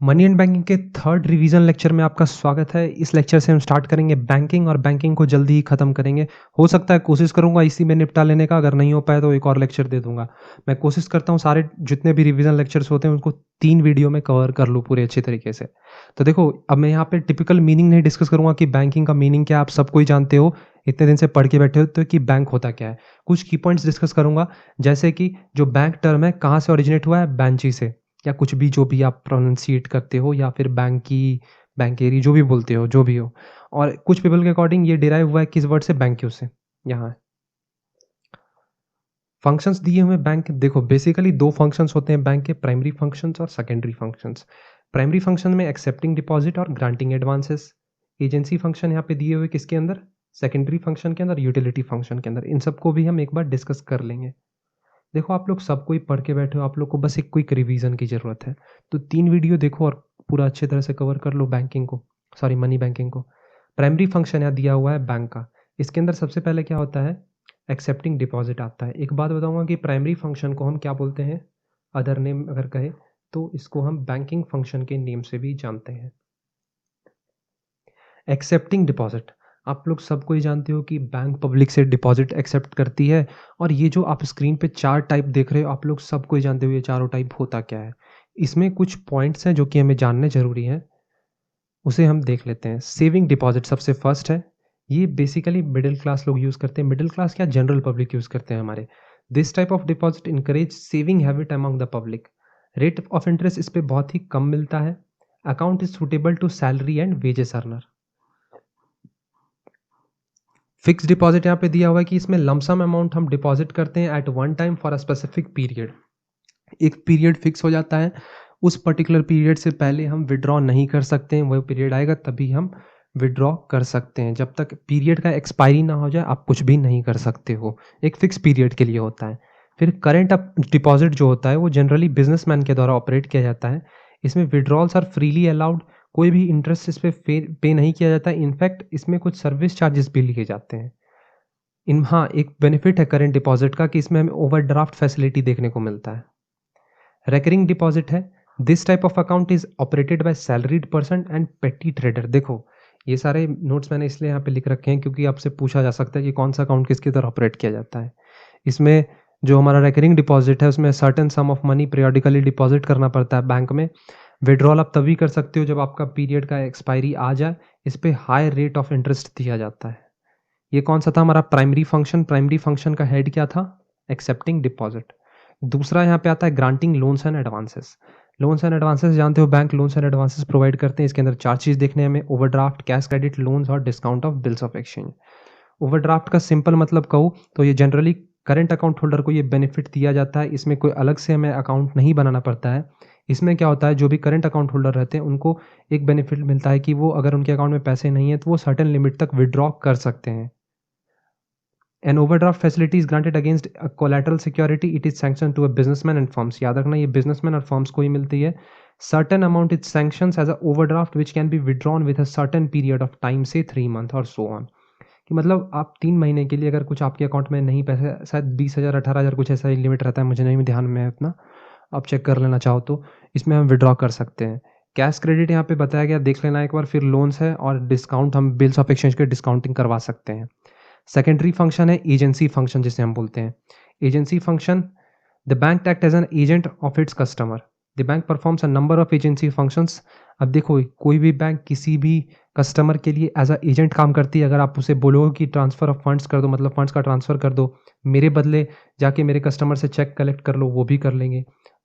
Money and banking के third revision lecture में आपका स्वागत है। इस लेक्चर से हम स्टार्ट करेंगे बैंकिंग और बैंकिंग को जल्दी ही खत्म करेंगे। हो सकता है कोशिश करूंगा इसी में निपटा लेने का, अगर नहीं हो पाए तो एक और लेक्चर दे दूंगा। मैं कोशिश करता हूँ सारे जितने भी रिवीजन लेक्चर्स होते हैं उनको 3 वीडियो में कवर कर लूँ पूरे अच्छे तरीके से। तो देखो, अब मैं यहाँ पे टिपिकल मीनिंग नहीं डिस्कस करूंगा कि बैंकिंग का मीनिंग क्या है, आप सबको ही जानते हो, इतने दिन से पढ़ के बैठे हो तो कि बैंक होता क्या है। कुछ की पॉइंट्स डिस्कस करूंगा, जैसे कि जो बैंक टर्म है कहाँ से ओरिजिनेट हुआ है, बैंची से, या कुछ भी जो भी आप प्रोनाउंसिएट करते हो, या फिर बैंकी, बैंकेरी, जो भी बोलते हो, जो भी हो। और कुछ पीपल के अकॉर्डिंग ये डिराइव हुआ है किस वर्ड से, बैंक्यू से। यहाँ फंक्शंस दिए हुए बैंक, देखो बेसिकली दो फंक्शंस होते हैं बैंक के, प्राइमरी फंक्शंस और सेकेंडरी फंक्शंस। प्राइमरी फंक्शन में एक्सेप्टिंग डिपॉजिट और ग्रांटिंग एडवांसेस। एजेंसी फंक्शन यहाँ पे दिए हुए किसके अंदर, सेकेंडरी फंक्शन के अंदर, यूटिलिटी फंक्शन के अंदर। इन सबको भी हम एक बार डिस्कस कर लेंगे। देखो, आप लोग सब कोई पढ़ के बैठे हो, आप लोग को बस एक क्विक रिवीजन की ज़रूरत है। तो 3 वीडियो देखो और पूरा अच्छे तरह से कवर कर लो बैंकिंग को, सॉरी मनी बैंकिंग को। प्राइमरी फंक्शन यहाँ दिया हुआ है बैंक का। इसके अंदर सबसे पहले क्या होता है, एक्सेप्टिंग डिपॉजिट आता है। एक बात बताऊंगा कि प्राइमरी फंक्शन को हम क्या बोलते हैं, अदर नेम अगर कहे तो इसको हम बैंकिंग फंक्शन के नेम से भी जानते हैं। एक्सेप्टिंग डिपॉजिट, आप लोग सबको ही जानते हो कि बैंक पब्लिक से डिपॉजिट एक्सेप्ट करती है। और ये जो आप स्क्रीन पे 4 टाइप देख रहे हो, आप लोग सबको ही जानते हो ये चारों टाइप होता क्या है। इसमें कुछ पॉइंट्स हैं जो कि हमें जानने ज़रूरी हैं, उसे हम देख लेते हैं। सेविंग डिपॉजिट सबसे फर्स्ट है। ये बेसिकली मिडिल क्लास लोग यूज़ करते हैं, मिडिल क्लास क्या, जनरल पब्लिक यूज़ करते हैं हमारे। This type of deposit encourage saving habit among the public. Rate of interest इस पे बहुत ही कम मिलता है। Account is suitable to salary and wages earner. Fix deposit यहाँ पे दिया हुआ है कि इसमें लमसम अमाउंट हम डिपॉजिट करते हैं at one time for a specific period. एक पीरियड फिक्स हो जाता है, उस पर्टिकुलर पीरियड से पहले हम विड्रॉ नहीं कर सकते हैं। वह पीरियड आएगा तभी हम विड्रॉ कर सकते हैं। जब तक पीरियड का एक्सपायरी ना हो जाए आप कुछ भी नहीं कर सकते हो। एक फिक्स पीरियड के लिए होता है। फिर करेंट अप डिपॉजिट जो होता है वो जनरली बिजनेसमैन के द्वारा ऑपरेट किया जाता है। इसमें विड्रॉल्स आर फ्रीली अलाउड, कोई भी इंटरेस्ट इस पर पे नहीं किया जाता है। इनफैक्ट इसमें कुछ सर्विस चार्जेस भी लिए जाते हैं। इन हाँ, एक बेनिफिट है करेंट डिपॉजिट का कि इसमें हमें ओवरड्राफ्ट फैसिलिटी देखने को मिलता है। रेकरिंग डिपॉजिट है। This type of account is operated by salaried person and पेटी ट्रेडर। देखो, ये सारे नोट्स मैंने इसलिए यहाँ पे लिख रखे हैं क्योंकि आपसे पूछा जा सकता है कि कौन सा अकाउंट किसकी तरह ऑपरेट किया जाता है। इसमें जो हमारा रेकरिंग डिपॉजिट है उसमें certain some of money periodically deposit करना पड़ता है बैंक में। विड्रॉल आप तभी कर सकते हो जब आपका पीरियड का एक्सपायरी आ जाए। इस पे हाई रेट ऑफ इंटरेस्ट दिया जाता है। ये कौन सा था हमारा प्राइमरी फंक्शन। प्राइमरी फंक्शन का हेड क्या था, एक्सेप्टिंग डिपॉजिट। दूसरा यहाँ पे आता है granting loans and advances. Loans and advances जानते हो, bank loans and advances provide करते हैं। इसके अंदर 4 चीज़ देखने हमें, ओवरड्राफ्ट, कैश क्रेडिट, लोन्स और discount of bills of exchange. Overdraft का सिंपल मतलब कहूँ तो ये जनरली करंट अकाउंट होल्डर को ये बेनिफिट दिया जाता है। इसमें कोई अलग से हमें अकाउंट नहीं बनाना पड़ता है। इसमें क्या होता है, जो भी करंट अकाउंट होल्डर रहते हैं उनको एक बेनिफिट मिलता है कि वो अगर उनके अकाउंट में पैसे नहीं है तो वो सर्टेन लिमिट तक विड्रॉ कर सकते हैं। An overdraft facility is granted against a collateral security. It is sanctioned to a businessman and firms. याद रखना ये businessman और firms को ही मिलती है। Certain amount it sanctions as a overdraft which can be withdrawn with a certain period of time, say 3 month or so on. कि मतलब आप 3 महीने के लिए अगर कुछ आपके अकाउंट में नहीं पैसे, शायद 20,000 18,000 कुछ ऐसा ही लिमिट रहता है, मुझे नहीं ध्यान में है उतना, आप चेक कर लेना चाहो तो इसमें हम विड्रॉ कर सकते हैं। कैश क्रेडिट यहाँ पे बताया गया, देख लेना एक बार। फिर लोन्स है और डिस्काउंट, हम बिल्स ऑफ एक्सचेंज के डिस्काउंटिंग करवा सकते हैं। सेकेंडरी फंक्शन है एजेंसी फंक्शन जिसे हम बोलते हैं। Agency function, the bank act as an agent of its customer. The bank performs a number of agency functions. अब देखो, कोई भी बैंक किसी भी कस्टमर के लिए एज अ एजेंट काम करती है। अगर आप उसे बोलोगे कि ट्रांसफ़र ऑफ फंड्स कर दो, मतलब फंड्स का ट्रांसफ़र कर दो, मेरे बदले जाके मेरे कस्टमर से चेक कलेक्ट कर लो, वो भी कर लेंगे।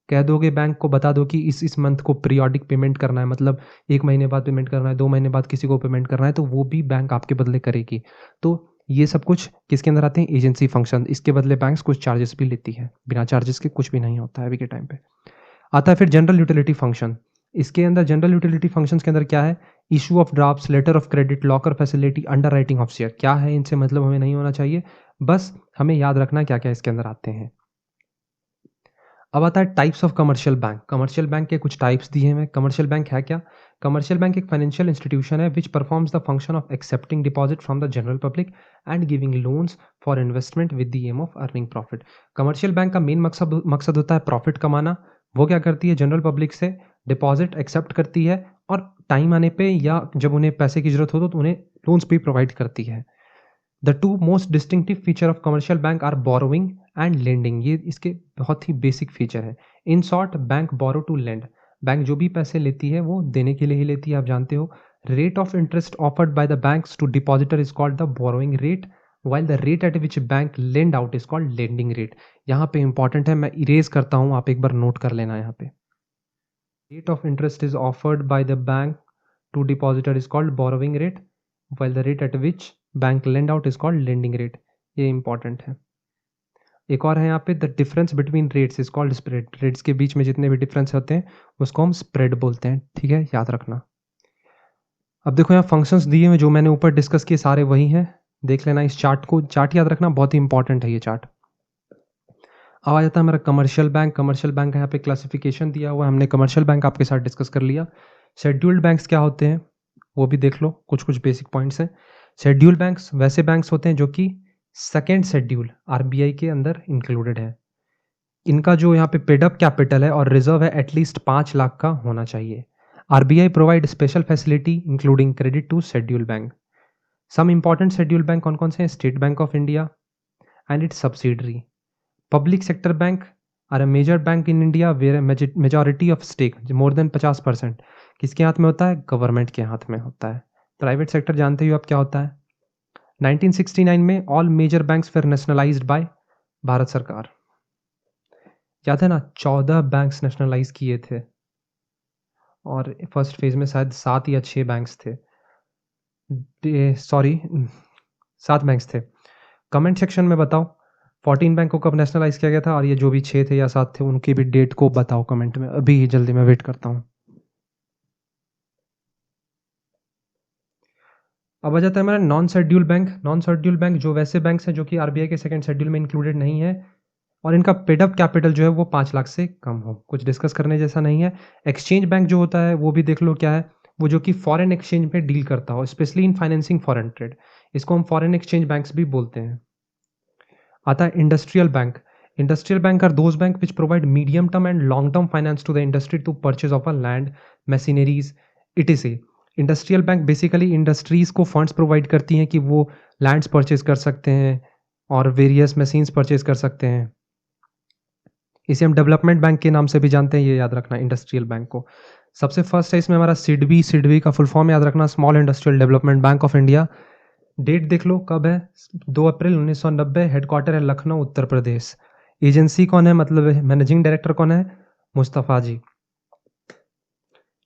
कह दोगे बैंक को, बता दो कि इस मंथ को पीरियोडिक पेमेंट करना है, मतलब 1 महीने बाद पेमेंट करना है, 2 महीने बाद किसी को पेमेंट करना है, तो वो भी बैंक आपके बदले करेगी। तो ये सब कुछ किसके अंदर आते हैं, एजेंसी फंक्शन। इसके बदले बैंक्स कुछ चार्जेस भी लेती है, बिना चार्जेस के कुछ भी नहीं होता है अभी के टाइम पे। आता है फिर जनरल यूटिलिटी फंक्शन। इसके अंदर जनरल यूटिलिटी फंक्शंस के अंदर क्या है, issue of drafts, letter of credit, locker facility, underwriting of share. क्या है इनसे मतलब हमें नहीं होना चाहिए, बस हमें याद रखना क्या क्या इसके अंदर आते हैं। अब आता है types of commercial bank. Commercial bank के कुछ टाइप्स दिए हैं। कमर्शियल बैंक है क्या, कमर्शियल बैंक एक फाइनेंशियल इंस्टीट्यूशन है which performs the function of accepting deposit from the general public and giving loans for investment with the aim of earning profit. Commercial bank का main मकसद होता है profit कमाना। वो क्या करती है, जनरल पब्लिक से डिपॉजिट एक्सेप्ट करती है और टाइम आने पे या जब उन्हें पैसे की ज़रूरत हो तो उन्हें लोन्स भी प्रोवाइड करती है। The two most distinctive feature of commercial bank are borrowing and lending, ये इसके बहुत ही बेसिक फीचर है। In short, bank borrow to lend, bank जो भी पैसे लेती है वो देने के लिए ही लेती है, आप जानते हो। Rate of interest offered by the banks to depositor is called the borrowing rate, while the rate at which bank lend out is called lending rate। यहाँ पे इंपॉर्टेंट है, मैं इरेज करता हूँ, आप एक बार नोट कर लेना यहाँ पे। Rate of interest is offered by the bank to depositor is called borrowing rate, while the rate at which bank lend out is called lending rate. ये इंपॉर्टेंट है। एक और है यहाँ पे, the difference between rates is called spread, rates के बीच में जितने भी डिफरेंस होते हैं उसको हम स्प्रेड बोलते हैं, ठीक है, याद रखना। अब देखो यहाँ फंक्शंस दिए हुए जो मैंने ऊपर डिस्कस किए सारे वही हैं, देख लेना इस चार्ट को, चार्ट याद रखना, बहुत ही इंपॉर्टेंट है ये चार्ट। अब आ जाता है हमारा कमर्शियल बैंक। कमर्शियल बैंक का यहाँ पे क्लासिफिकेशन दिया हुआ है, हमने कमर्शियल बैंक आपके साथ डिस्कस कर लिया। शेड्यूल्ड बैंक्स क्या होते हैं वो भी देख लो, कुछ कुछ बेसिक पॉइंट्स हैं। शेड्यूल्ड बैंक्स वैसे बैंक्स होते हैं जो कि सेकेंड शेड्यूल आरबीआई के अंदर इंक्लूडेड है। इनका जो यहाँ पे पेड अप कैपिटल है और रिजर्व है एटलीस्ट 5 लाख का होना चाहिए। RBI provide special facility including credit to schedule bank. Some important schedule bank कौन कौन से हैं? State Bank of India and its subsidiary. Public sector bank are a major bank in India where majority of stake more than 50% किसके हाथ में होता है? Government के हाथ में होता है। प्राइवेट सेक्टर जानते ही हो आप क्या होता है। 1969 में all major banks were nationalised by Bharat सरकार। याद है ना, 14 बैंक्स नेशनलाइज किए थे और फर्स्ट फेज में शायद 7 या 6 बैंक्स थे, सॉरी 7 बैंक्स थे। कमेंट सेक्शन में बताओ 14 बैंक को कब नेशनलाइज किया गया था, और ये जो भी 6 थे या 7 थे उनकी भी डेट को बताओ कमेंट में, अभी जल्दी मैं वेट करता हूँ। अब आ जाता है हमारा non schedule bank. Non schedule bank जो वैसे बैंक्स हैं जो कि आरबीआई के सेकंड शेड्यूल में इंक्लूडेड नहीं है और इनका पेड अप कैपिटल जो है वो 5 लाख से कम हो, कुछ डिस्कस करने जैसा नहीं है। एक्सचेंज बैंक जो होता है वो भी देख लो क्या है, वो जो कि फॉरेन एक्सचेंज पे डील करता हो, specially in financing foreign trade, इसको हम फॉरेन एक्सचेंज बैंक्स भी बोलते हैं। आता है industrial bank. Industrial bank are those bank which provide medium term and long term finance to the industry to purchase of a land, machineries, etc. Industrial bank basically industries को funds provide करती हैं कि वो lands purchase कर सकते हैं और various machines purchase कर सकते हैं। इसे हम डेवलपमेंट बैंक के नाम से भी जानते हैं, ये याद रखना इंडस्ट्रियल बैंक को। सबसे फर्स्ट है इसमें हमारा सिडबी। सिडबी का फुल फॉर्म याद रखना, Small Industrial Development Bank of India. Date देख लो कब है, 2 अप्रैल 1990। हेडक्वार्टर है लखनऊ, उत्तर प्रदेश। एजेंसी कौन है, मतलब मैनेजिंग डायरेक्टर कौन है? मुस्तफ़ा जी।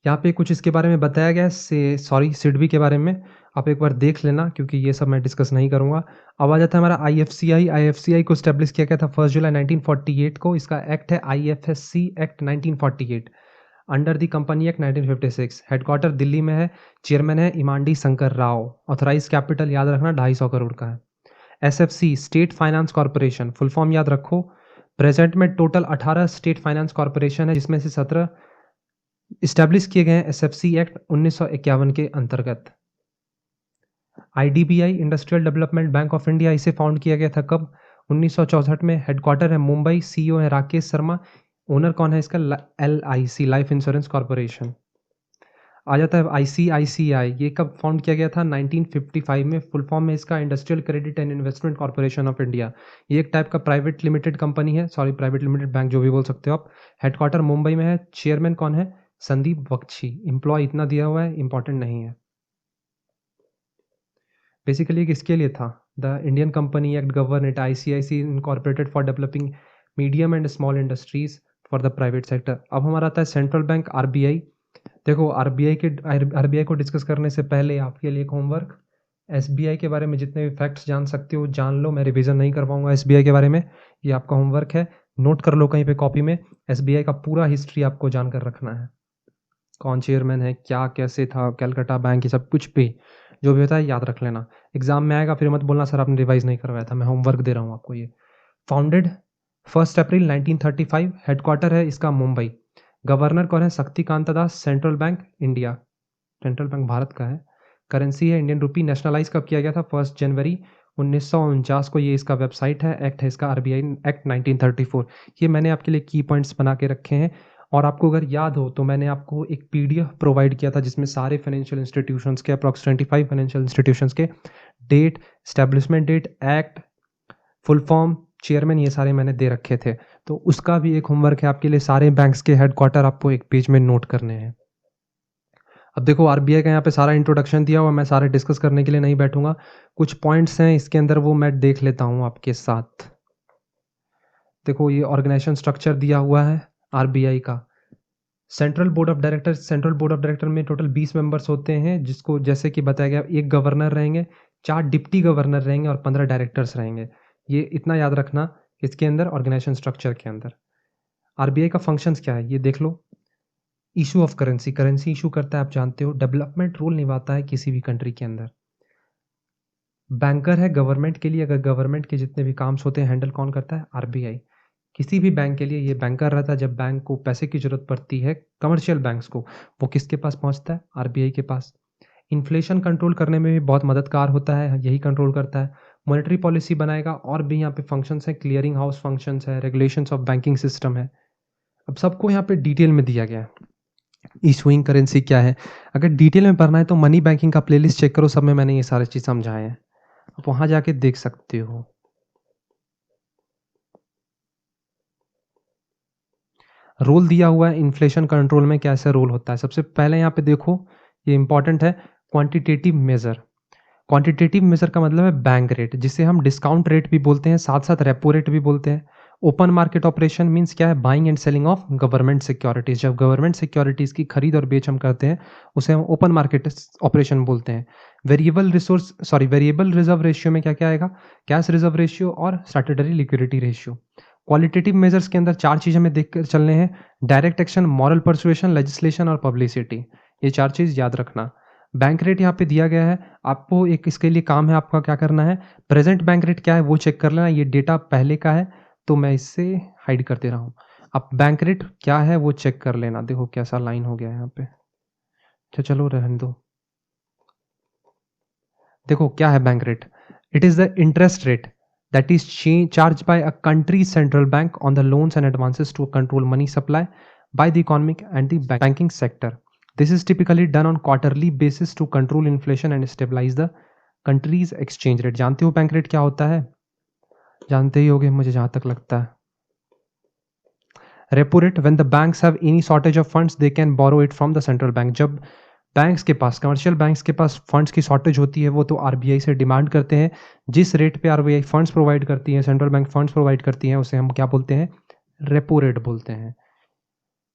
यहाँ पे कुछ इसके बारे में बताया गया है, सॉरी सिडबी के बारे में आप एक बार देख लेना क्योंकि ये सब मैं डिस्कस नहीं करूँगा। अब आ जाता है हमारा आईएफसीआई। आईएफसीआई को स्टैब्लिश किया गया था 1 जुलाई 1948 को। इसका एक्ट है IFSC act 1948 under the company act 1956। Headquarter Delhi में है। चेयरमैन है इमांडी शंकर राव। ऑथराइज कैपिटल याद रखना 250 करोड़ का है। SFC state finance corporation, full form याद रखो। प्रेजेंट में टोटल 18 स्टेट फाइनेंस कॉर्पोरेशन है जिसमें से 17 इस्टेब्लिश किए गए हैं एसएफसी एक्ट 1951 के अंतर्गत। IDBI industrial Development Bank of India, इसे फाउंड किया गया था कब? 1964 में। हेडक्वार्टर है मुंबई। सीईओ है राकेश शर्मा। ओनर कौन है इसका? LIC, life insurance corporation. आ जाता है आईसीआईसीआई, ये कब फाउंड किया गया था? 1955 में। फुल फॉर्म में इसका industrial credit and investment corporation of India. ये एक टाइप का प्राइवेट लिमिटेड कंपनी है, सॉरी प्राइवेट लिमिटेड बैंक जो भी बोल सकते हो आप। हेडक्वार्टर मुंबई में है। चेयरमैन कौन है? संदीप बख्शी। एम्प्लॉय इतना दिया हुआ है, इंपॉर्टेंट नहीं है। बेसिकली किसके लिए था? The Indian company act govern it ICIC incorporated for developing medium and small industries for the private sector. अब हमारा आता है सेंट्रल बैंक आरबीआई। देखो आरबीआई को डिस्कस करने से पहले आपके लिए एक होमवर्क, एसबीआई के बारे में जितने भी फैक्ट्स जान सकते हो जान लो। मैं रिवीजन नहीं कर पाऊंगा एसबीआई के बारे में, ये आपका होमवर्क है, नोट कर लो कहीं पे कॉपी में। एसबीआई का पूरा हिस्ट्री आपको जानकर रखना है, कौन चेयरमैन है, क्या कैसे था, कैलकाटा बैंक, ये सब कुछ भी जो भी होता है याद रख लेना। एग्जाम में आएगा फिर मत बोलना सर आपने रिवाइज नहीं करवाया था, मैं होमवर्क दे रहा हूँ आपको। ये फाउंडेड 1 अप्रैल 1935। हेडक्वार्टर है इसका मुंबई। गवर्नर कौन है? Shaktikanta Das. Central bank India, central bank Bharat का है। करेंसी है इंडियन रुपी। नेशनलाइज कब किया गया था? 1 जनवरी 1949 को। ये इसका वेबसाइट है। एक्ट है इसका आरबीआई एक्ट 1934। ये मैंने आपके लिए की पॉइंट्स बना के रखे हैं और आपको अगर याद हो तो मैंने आपको एक पीडीएफ प्रोवाइड किया था जिसमें सारे फाइनेंशियल इंस्टीट्यूशंस के अप्रॉक्स 25 फाइनेंशियल इंस्टीट्यूशंस के date, establishment date, act, full form, chairman, ये सारे मैंने दे रखे थे। तो उसका भी एक होमवर्क है आपके लिए, सारे बैंक्स के हेडक्वार्टर आपको एक पेज में नोट करने हैं। अब देखो आरबीआई का यहाँ पे सारा इंट्रोडक्शन दिया हुआ, मैं सारे डिस्कस करने के लिए नहीं बैठूंगा, कुछ पॉइंट्स हैं इसके अंदर वो मैं देख लेता हूँ आपके साथ। देखो ये ऑर्गेनाइजेशन स्ट्रक्चर दिया हुआ है आरबीआई का। सेंट्रल बोर्ड ऑफ डायरेक्टर में टोटल 20 मेंबर्स होते हैं, जिसको जैसे कि बताया गया एक गवर्नर रहेंगे, 4 डिप्टी गवर्नर रहेंगे और 15 डायरेक्टर्स रहेंगे। ये इतना याद रखना इसके अंदर ऑर्गेनाइजेशन स्ट्रक्चर के अंदर। आरबीआई का फंक्शंस क्या है ये देख लो। Issue of currency, currency issue करता है आप जानते हो। डेवलपमेंट रोल निभाता है किसी भी कंट्री के अंदर। बैंकर है गवर्नमेंट के लिए, अगर गवर्नमेंट के जितने भी काम्स होते हैं हैंडल कौन करता है? आरबीआई। किसी भी बैंक के लिए ये बैंकर रहता है। जब बैंक को पैसे की जरूरत पड़ती है कमर्शियल बैंक्स को, वो किसके पास पहुंचता है? आरबीआई के पास। इन्फ्लेशन कंट्रोल करने में भी बहुत मददगार होता है, यही कंट्रोल करता है। मॉनेटरी पॉलिसी बनाएगा, और भी यहाँ पे फंक्शंस हैं, क्लियरिंग हाउस फंक्शंस है, रेगुलेशंस ऑफ बैंकिंग सिस्टम है। अब सबको यहाँ पे डिटेल में दिया गया है। इशूइंग करेंसी क्या है, अगर डिटेल में पढ़ना है तो मनी बैंकिंग का प्लेलिस्ट चेक करो, सब में मैंने ये सारी चीज़ समझाए हैं, आप वहाँ जाके देख सकते हो। रोल दिया हुआ है इन्फ्लेशन कंट्रोल में, कैसे रोल होता है। सबसे पहले यहाँ पे देखो, ये इंपॉर्टेंट है, क्वांटिटेटिव मेजर। क्वांटिटेटिव मेजर का मतलब है बैंक रेट, जिसे हम डिस्काउंट रेट भी बोलते हैं, साथ साथ रेपो रेट भी बोलते हैं। ओपन मार्केट ऑपरेशन मींस क्या है? Buying and selling of government securities. जब गवर्नमेंट सिक्योरिटीज की खरीद और बेच हम करते हैं उसे हम ओपन मार्केट ऑपरेशन बोलते हैं। वेरिएबल रिजर्व रेशियो में क्या क्या आएगा? कैश रिजर्व रेशियो और statutory liquidity ratio. Qualitative measures के अंदर 4 चीज़ हमें देख कर चलने हैं: direct action, moral persuasion, legislation और पब्लिसिटी। ये 4 चीज़ याद रखना। बैंक रेट यहाँ पे दिया गया है, आपको एक इसके लिए काम है, आपका क्या करना है, प्रेजेंट बैंक रेट क्या है वो चेक कर लेना। ये डेटा पहले का है तो मैं इससे हाइड कर दे रहा हूँ। अब बैंक रेट क्या है वो चेक कर लेना। देखो कैसा लाइन हो गया है यहाँ पे, अच्छा चलो रहने दो। देखो क्या है bank rate? It is the interest rate that is charged by a country's central bank on the loans and advances to control money supply by the economic and the banking sector. This is typically done on quarterly basis to control inflation and stabilize the country's exchange rate. जानते हो bank rate क्या होता है? जानते ही होगे मुझे जहां तक लगता है। Repo rate, when the banks have any shortage of funds they can borrow it from the central bank. जब बैंक्स के पास, कमर्शियल बैंक्स के पास फंड्स की शॉर्टेज होती है, वो तो आरबीआई से डिमांड करते हैं। जिस रेट पे आरबीआई फंड्स प्रोवाइड करती है, सेंट्रल बैंक फंड्स प्रोवाइड करती हैं, उसे हम क्या बोलते हैं? रेपो रेट बोलते हैं।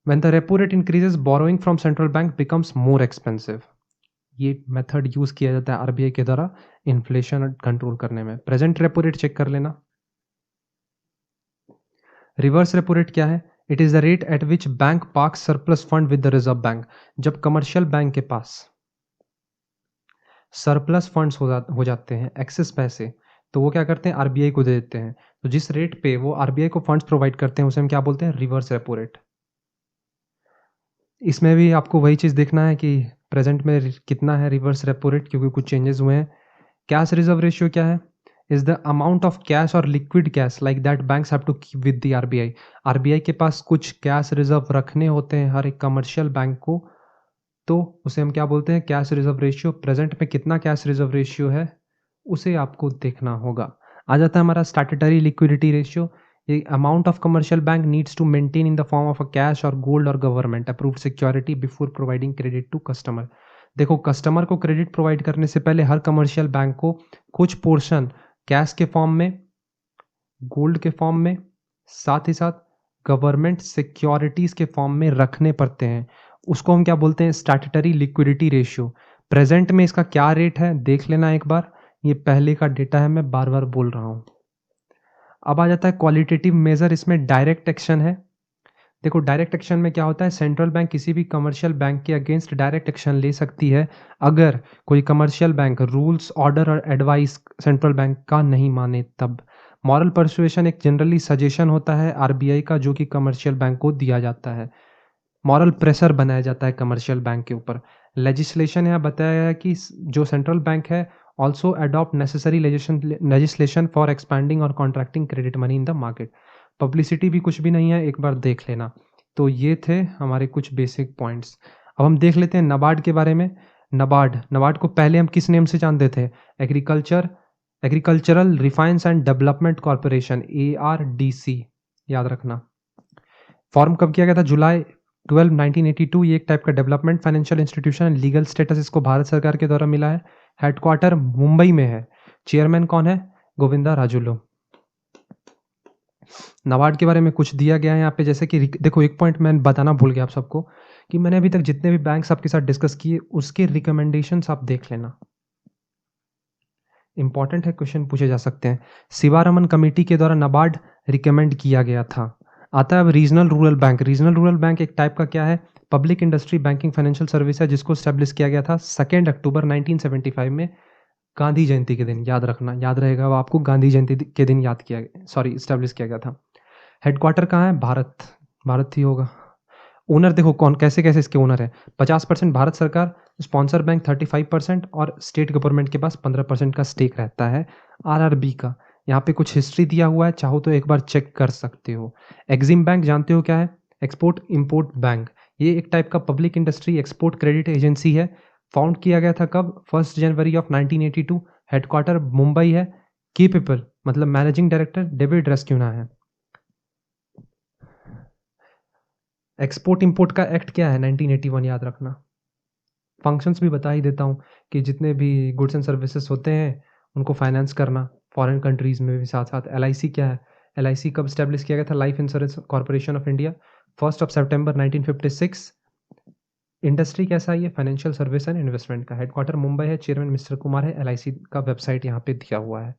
When the repo rate increases borrowing from central bank becomes more expensive. ये मेथड यूज किया जाता है आरबीआई के द्वारा इन्फ्लेशन कंट्रोल करने में। प्रेजेंट रेपो रेट चेक कर लेना। रिवर्स रेपो रेट क्या है? It is the rate at which bank parks surplus fund with the reserve bank. जब कमर्शियल बैंक के पास सरप्लस फंड्स हो जाते हैं, एक्सेस पैसे, तो वो क्या करते हैं? आरबीआई को दे देते हैं। तो जिस रेट पे वो आरबीआई को फंड्स प्रोवाइड करते हैं उसे हम क्या बोलते हैं? Reverse repo rate. इसमें भी आपको वही चीज़ देखना है कि प्रेजेंट में कितना है रिवर्स रेपो रेट, क्योंकि कुछ चेंजेस हुए हैं। कैश रिजर्व रेशियो क्या है? Is the amount of cash और liquid cash like that banks have to keep with the RBI. RBI के पास कुछ कैश रिजर्व रखने होते हैं हर एक कमर्शियल बैंक को, तो उसे हम क्या बोलते हैं? Cash reserve ratio. प्रेजेंट में कितना कैश रिजर्व रेशियो है उसे आपको देखना होगा। आ जाता है हमारा स्टैट्यूटरी लिक्विडिटी रेशियो। ये amount of commercial bank needs to maintain in the form of a cash और गोल्ड और government approved security before providing credit to customer. देखो कस्टमर को क्रेडिट प्रोवाइड करने से पहले हर कमर्शियल बैंक को कुछ पोर्शन कैश के फॉर्म में, गोल्ड के फॉर्म में, साथ ही साथ गवर्नमेंट सिक्योरिटीज के फॉर्म में रखने पड़ते हैं। उसको हम क्या बोलते हैं? Statutory liquidity ratio. प्रेजेंट में इसका क्या रेट है देख लेना एक बार, ये पहले का डेटा है, मैं बार बार बोल रहा हूं। अब आ जाता है क्वालिटेटिव मेजर, इसमें डायरेक्ट एक्शन है। देखो डायरेक्ट एक्शन में क्या होता है? सेंट्रल बैंक किसी भी कमर्शियल बैंक के अगेंस्ट डायरेक्ट एक्शन ले सकती है अगर कोई कमर्शियल बैंक रूल्स, ऑर्डर और एडवाइस सेंट्रल बैंक का नहीं माने तब। मॉरल परसुएशन एक जनरली सजेशन होता है आरबीआई का, जो कि कमर्शियल बैंक को दिया जाता है। मॉरल प्रेशर बनाया जाता है कमर्शियल बैंक के ऊपर। लेजिस्लेशन यहाँ बताया है कि जो सेंट्रल बैंक है also adopt necessary legislation for expanding और contracting credit money in the market. Publicity भी कुछ भी नहीं है, एक बार देख लेना। तो ये थे हमारे कुछ बेसिक पॉइंट्स। अब हम देख लेते हैं नाबार्ड के बारे में। नाबार्ड को पहले हम किस नेम से जानते थे? Agricultural refinance and development corporation, ARDC, याद रखना। फॉर्म कब किया गया था? जुलाई 12, 1982। ये एक टाइप का development financial institution, legal status इसको भारत सरकार के द्वारा मिला है। हेडक्वार्टर मुंबई में है। चेयरमैन कौन है? गोविंदा राजुलू। नाबार्ड के बारे में कुछ दिया गया है यहाँ पे, जैसे कि देखो एक पॉइंट मैं बताना भूल गया आप सबको कि मैंने अभी तक जितने भी बैंक्स आपके साथ डिस्कस किए उसके रिकमेंडेशंस आप देख लेना, इंपॉर्टेंट है, क्वेश्चन पूछे जा सकते हैं। शिवारमन कमेटी के द्वारा नाबार्ड रिकमेंड किया गया था। आता है अब regional rural bank. Regional rural bank एक टाइप का क्या है? Public industry banking financial service है, जिसको स्टैब्लिश किया गया था 2 अक्टूबर 1975 में, गांधी जयंती के दिन। याद रखना, याद रहेगा वो आपको, गांधी जयंती के दिन स्टैब्लिश किया गया था। हेडक्वार्टर कहाँ है? भारत ही होगा। ओनर देखो कौन कैसे कैसे इसके ओनर है। 50% भारत सरकार, स्पॉन्सर बैंक 35% और स्टेट गवर्नमेंट के पास 15% का स्टेक रहता है RRB का। यहाँ पे कुछ हिस्ट्री दिया हुआ है, चाहो तो एक बार चेक कर सकते हो। एग्जिम बैंक जानते हो क्या है? Export import bank. ये एक टाइप का public industry export credit agency है। फाउंड किया गया था कब? 1 जनवरी ऑफ 1982। हेडक्वार्टर मुंबई है। की पीपल मतलब मैनेजिंग डायरेक्टर डेविड रेस्क्यूना है। एक्सपोर्ट इंपोर्ट का एक्ट क्या है? 1981, याद रखना। फंक्शंस भी बता ही देता हूँ कि जितने भी गुड्स एंड सर्विसेज होते हैं उनको फाइनेंस करना फॉरेन कंट्रीज में भी। साथ साथ LIC क्या है? LIC कब स्टैब्लिश किया गया था? Life insurance corporation of India, 1 September 1956। Industry कैसा है ये? फाइनेंशियल सर्विस एंड इन्वेस्टमेंट का। हेडक्वार्टर मुंबई है, चेयरमैन मिस्टर कुमार है। LIC का वेबसाइट यहाँ पे दिया हुआ है।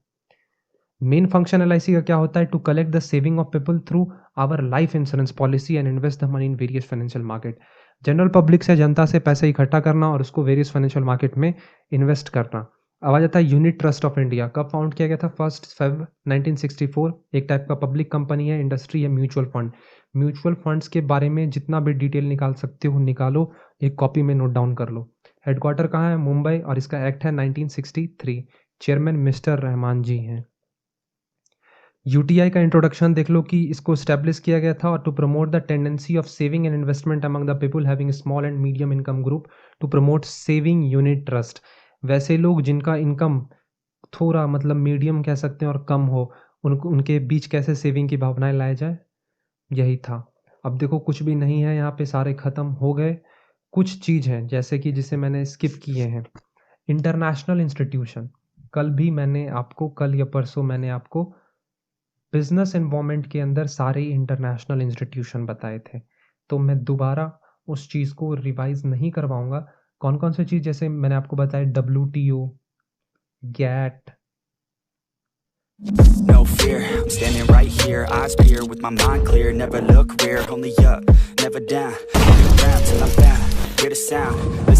मेन फंक्शन LIC का क्या होता है? To collect the saving of people through our life insurance policy and invest the money in various financial market. General public से, जनता से पैसे इकट्ठा करना और उसको वेरियस फाइनेंशियल मार्केट में इन्वेस्ट करना। अब आ जाता है यूनिट ट्रस्ट ऑफ इंडिया। कब फाउंड किया गया था? 1 फरवरी 1964। एक टाइप का पब्लिक कंपनी है, इंडस्ट्री है, म्यूचुअल फंड। म्यूचुअल फंड्स के बारे में जितना भी डिटेल निकाल सकते हो निकालो, एक कॉपी में नोट डाउन कर लो। हेडक्वार्टर कहाँ है? मुंबई, और इसका एक्ट है 1963। चेयरमैन मिस्टर रहमान जी हैं। UTI का इंट्रोडक्शन देख लो कि इसको स्टैब्लिश किया गया था to promote the tendency of saving and investment among the people having small and medium income group to promote saving unit trust. वैसे लोग जिनका इनकम थोड़ा मतलब मीडियम कह सकते हैं और कम हो, उनके बीच कैसे सेविंग की भावनाएं लाए जाए, यही था। अब देखो कुछ भी नहीं है यहाँ पे, सारे खत्म हो गए। कुछ चीज़ हैं जैसे कि जिसे मैंने स्किप किए हैं। इंटरनेशनल इंस्टीट्यूशन, कल या परसों मैंने आपको बिजनेस एनवायरनमेंट के अंदर सारे इंटरनेशनल इंस्टीट्यूशन बताए थे, तो मैं दोबारा उस चीज़ को रिवाइज नहीं करवाऊंगा। कौन कौन सी चीज़, जैसे मैंने आपको बताया WTO, GATT। No fear, I'm standing right here, eyes peer with my mind clear, never look rear, only up, never down, I'll be around till I'm found, hear the sound, listen